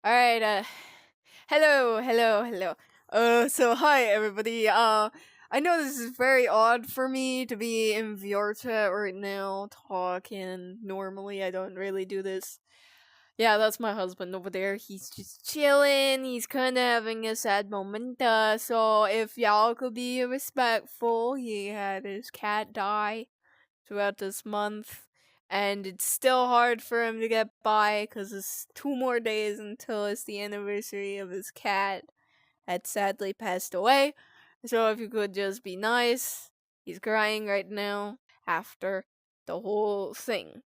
All right. Hello. So hi everybody. I know this is very odd for me to be in vrchat right now talking. Normally, I don't really do this. Yeah, that's my husband over there. He's just chilling. He's kind of having a sad moment. So if y'all could be respectful, he had his cat die throughout this month, and it's still hard for him to get by because it's 2 more days until it's the anniversary of his cat had sadly passed away. So if you could just be nice, he's crying right now after the whole thing.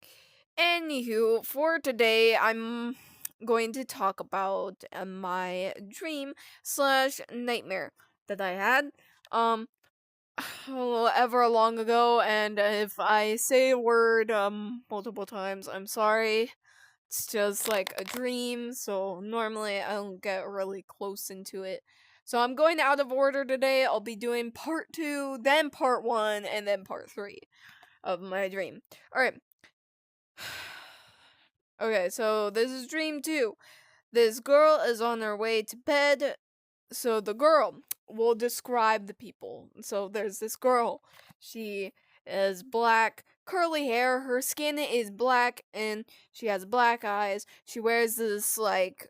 Anywho, for today, I'm going to talk about my dream slash nightmare that I had. Um, ever long ago, and if I say a word multiple times, I'm sorry. It's just like a dream, so normally I don't get really close into it. So I'm going out of order today. I'll be doing part 2, then part 1, and then part 3 of my dream. Alright. Okay, so this is dream 2. This girl is on her way to bed. So the girl will describe the people. So there's this girl. She is black, curly hair. Her skin is black, and she has black eyes. She wears this like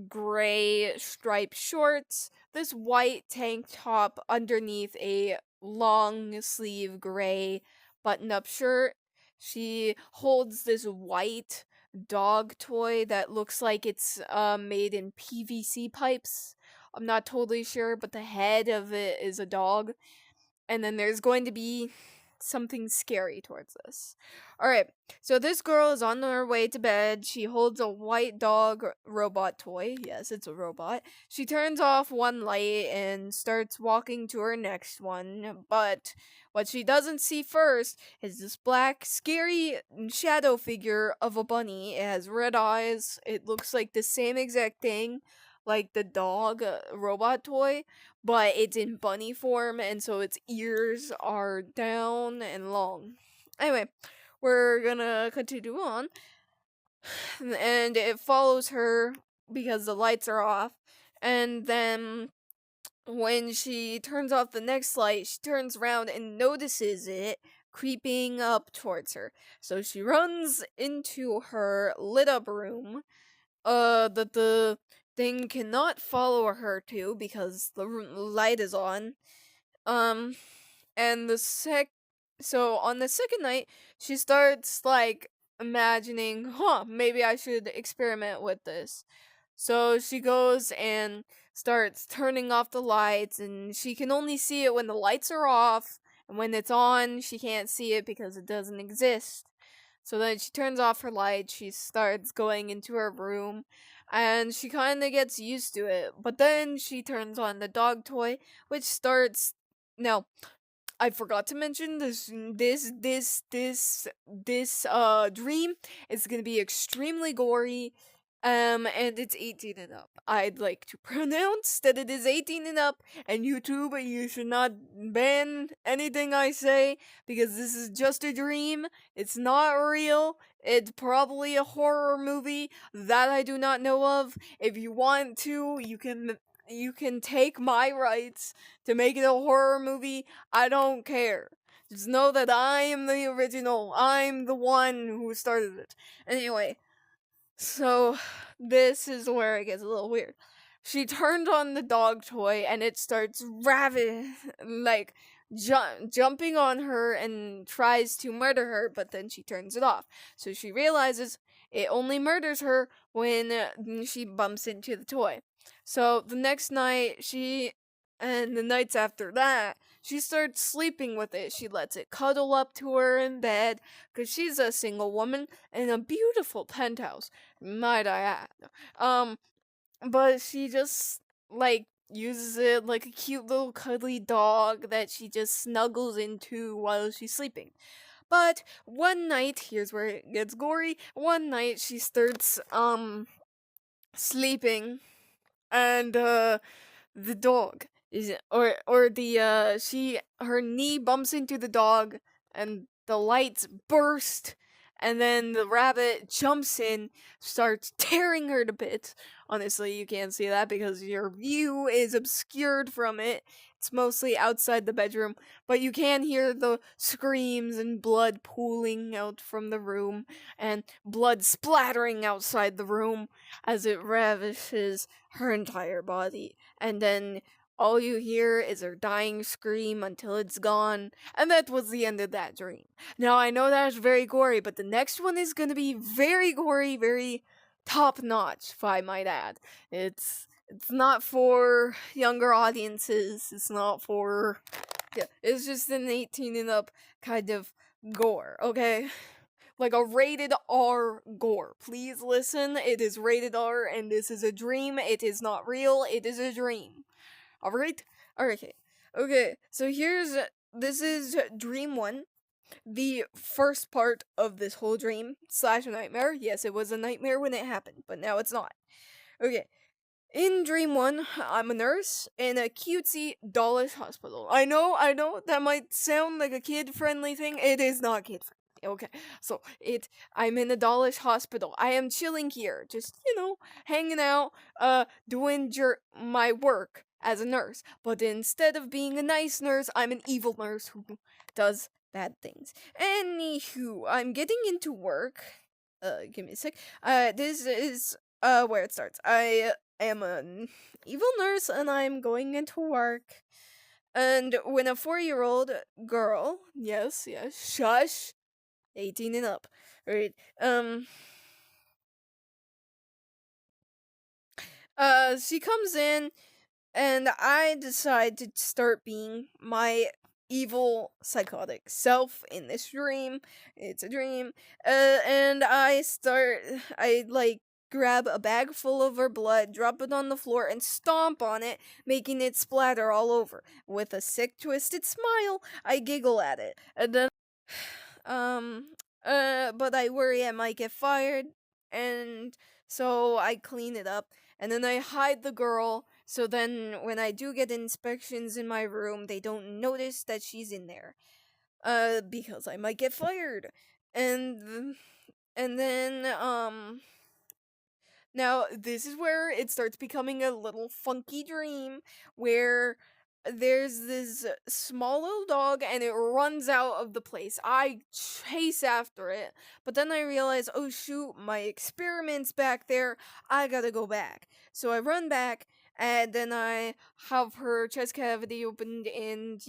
gray striped shorts, this white tank top underneath a long sleeve gray button up shirt. She holds this white dog toy that looks like it's made in PVC pipes. I'm not totally sure, but the head of it is a dog. And then there's going to be something scary towards this. Alright, so this girl is on her way to bed. She holds a white dog robot toy. Yes, it's a robot. She turns off one light and starts walking to her next one. But what she doesn't see first is this black, scary shadow figure of a bunny. It has red eyes. It looks like the same exact thing like the dog robot toy, but it's in bunny form, and so its ears are down and long. Anyway, we're gonna continue on, and it follows her because the lights are off, and then when she turns off the next light, she turns around and notices it creeping up towards her. So she runs into her lit up room that the thing cannot follow her to because the light is on. Um, and so on the second night, she starts like imagining, maybe I should experiment with this. So she goes and starts turning off the lights, and she can only see it when the lights are off, and when it's on, she can't see it because it doesn't exist. So then she turns off her light, she starts going into her room, and she kind of gets used to it. But then she turns on the dog toy, which starts. Now, I forgot to mention this dream is gonna be extremely gory, and it's 18 and up. I'd like to pronounce that it is 18 and up, and YouTube, you should not ban anything I say because this is just a dream. It's not real. It's probably a horror movie that I do not know of. If you want to, you can take my rights to make it a horror movie. I don't care. Just know that I am the original. I'm the one who started it. Anyway, so this is where it gets a little weird. She turned on the dog toy and it starts like jumping on her and tries to murder her, but then she turns it off. So she realizes it only murders her when she bumps into the toy. So the next night, and the nights after that, she starts sleeping with it. She lets it cuddle up to her in bed because she's a single woman in a beautiful penthouse, might I add. Um, but she just like uses it like a cute little cuddly dog that she just snuggles into while she's sleeping. But one night, here's where it gets gory. One night she starts sleeping, and the dog is or the she her knee bumps into the dog, and the lights burst, and then the rabbit jumps in, starts tearing her to bits. Honestly, you can't see that because your view is obscured from it. It's mostly outside the bedroom, but you can hear the screams and blood pooling out from the room and blood splattering outside the room as it ravishes her entire body. And then all you hear is her dying scream until it's gone, and that was the end of that dream. Now, I know that's very gory, but the next one is going to be very gory, very top notch, if I might add. It's not for younger audiences. It's not for, yeah, it's just an 18 and up kind of gore, okay? Like a rated R gore. Please listen, it is rated R and this is a dream. It is not real. It is a dream. Alright? Alright. Okay, so this is dream 1, the first part of this whole dream slash nightmare. Yes, it was a nightmare when it happened, but now it's not. Okay. In dream 1, I'm a nurse in a cutesy, dollish hospital. I know, that might sound like a kid-friendly thing. It is not kid-friendly. Okay, so I'm in a dollish hospital. I am chilling here, just, hanging out, doing my work as a nurse. But instead of being a nice nurse, I'm an evil nurse who does bad things. Anywho, I'm getting into work. Give me a sec. This is, where it starts. I am an evil nurse and I'm going into work. And when a 4-year-old girl, yes, shush, 18 and up, right? She comes in and I decide to start being my evil psychotic self in this dream. It's a dream. And I like grab a bag full of her blood, drop it on the floor, and stomp on it, making it splatter all over. With a sick, twisted smile, I giggle at it. And then, um, but I worry I might get fired, and so I clean it up, and then I hide the girl, so then when I do get inspections in my room, they don't notice that she's in there. Because I might get fired. And, and then, now, this is where it starts becoming a little funky dream where there's this small little dog and it runs out of the place. I chase after it, but then I realize, oh shoot, my experiment's back there. I gotta go back. So I run back and then I have her chest cavity opened and,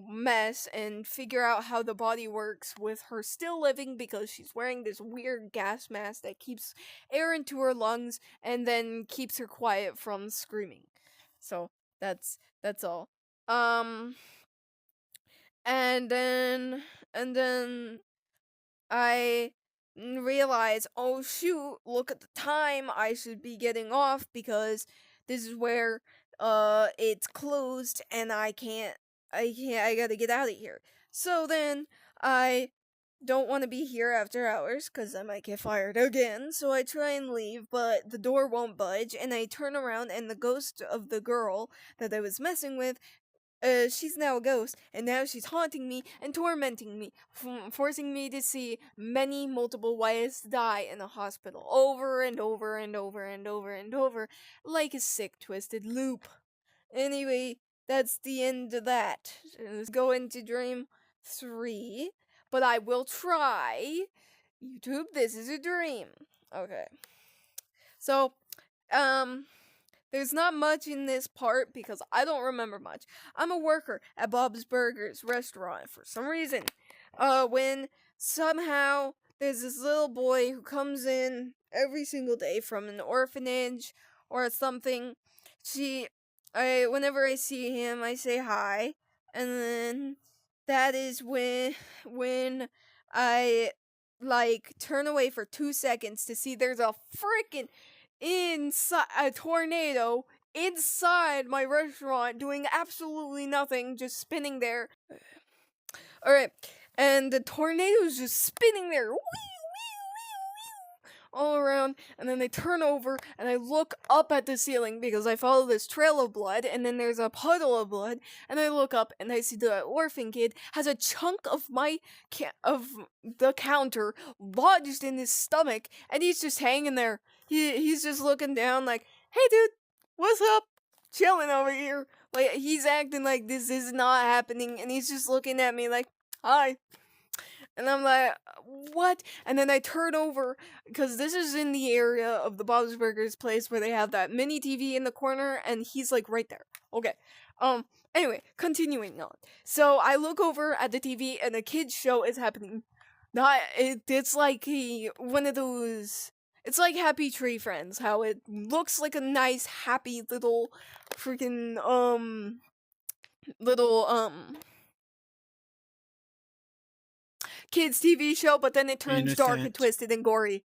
mess and figure out how the body works with her still living because she's wearing this weird gas mask that keeps air into her lungs and then keeps her quiet from screaming. So that's all. Um and then I realize, oh shoot, look at the time. I should be getting off because this is where it's closed and I got to get out of here. So then I don't want to be here after hours because I might get fired again. So I try and leave, but the door won't budge, and I turn around, and the ghost of the girl that I was messing with, she's now a ghost, and now she's haunting me and tormenting me, forcing me to see many multiple ways to die in a hospital over and over and over and over and over, like a sick, twisted loop. Anyway, that's the end of that. Let's go into dream 3, but I will try. YouTube, this is a dream. Okay. So, um, there's not much in this part because I don't remember much. I'm a worker at Bob's Burgers restaurant for some reason. When somehow there's this little boy who comes in every single day from an orphanage or something. Whenever I see him, I say hi, and then that is when I like turn away for 2 seconds to see there's a freaking inside a tornado inside my restaurant doing absolutely nothing, just spinning there. All right, and the tornado's just spinning there. all around, and then they turn over, and I look up at the ceiling because I follow this trail of blood, and then there's a puddle of blood, and I look up and I see the orphan kid has a chunk of of the counter lodged in his stomach, and he's just hanging there. He's just looking down like, "Hey, dude, what's up? Chilling over here." Like, he's acting like this is not happening, and he's just looking at me like, "Hi." And I'm like, "What?" And then I turn over, because this is in the area of the Bob's Burgers place where they have that mini TV in the corner, and he's like right there. Okay. Anyway, continuing on. So I look over at the TV, and a kid's show is happening. It's like one of those. It's like Happy Tree Friends, how it looks like a nice, happy little freaking little kids TV show, but then it turns dark and twisted and gory.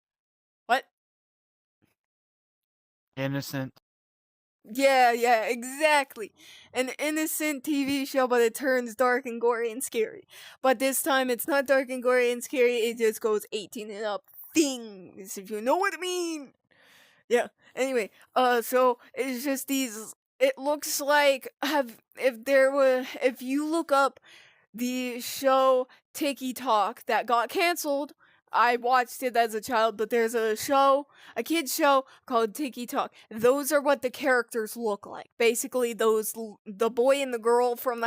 What? Innocent. Yeah, exactly. An innocent TV show, but it turns dark and gory and scary. But this time it's not dark and gory and scary, it just goes 18 and up things, if you know what I mean. Yeah. Anyway, so it's just these. It looks like if you look up the show Tiki Talk that got canceled. I watched it as a child, but there's a kid's show called Tiki Talk. Those are what the characters look like. Basically, the boy and the girl from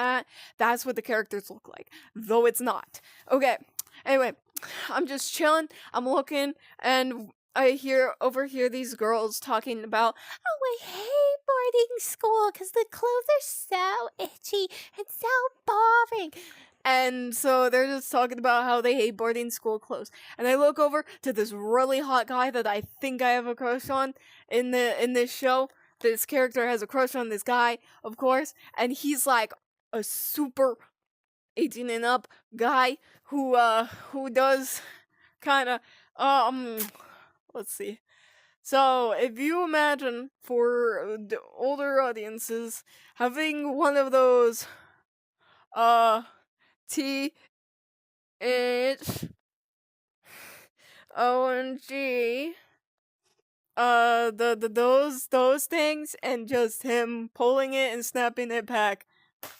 that's what the characters look like. Though it's not. Okay. Anyway, I'm just chilling. I'm looking, and I overhear these girls talking about, "Oh, I hate boarding school because the clothes are so itchy and so boring." And so they're just talking about how they hate boarding school clothes. And I look over to this really hot guy that I think I have a crush on in this show. This character has a crush on this guy, of course, and he's like a super 18 and up guy who does kind of let's see. So, if you imagine, for the older audiences, having one of those T H O N G those things, and just him pulling it and snapping it back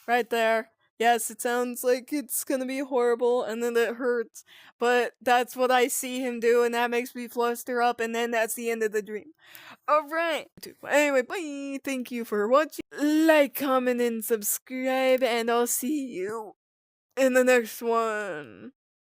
right there. Yes, it sounds like it's gonna be horrible, and then it hurts, but that's what I see him do, and that makes me fluster up, and then that's the end of the dream. Alright. Anyway, bye. Thank you for watching. Like, comment, and subscribe, and I'll see you in the next one.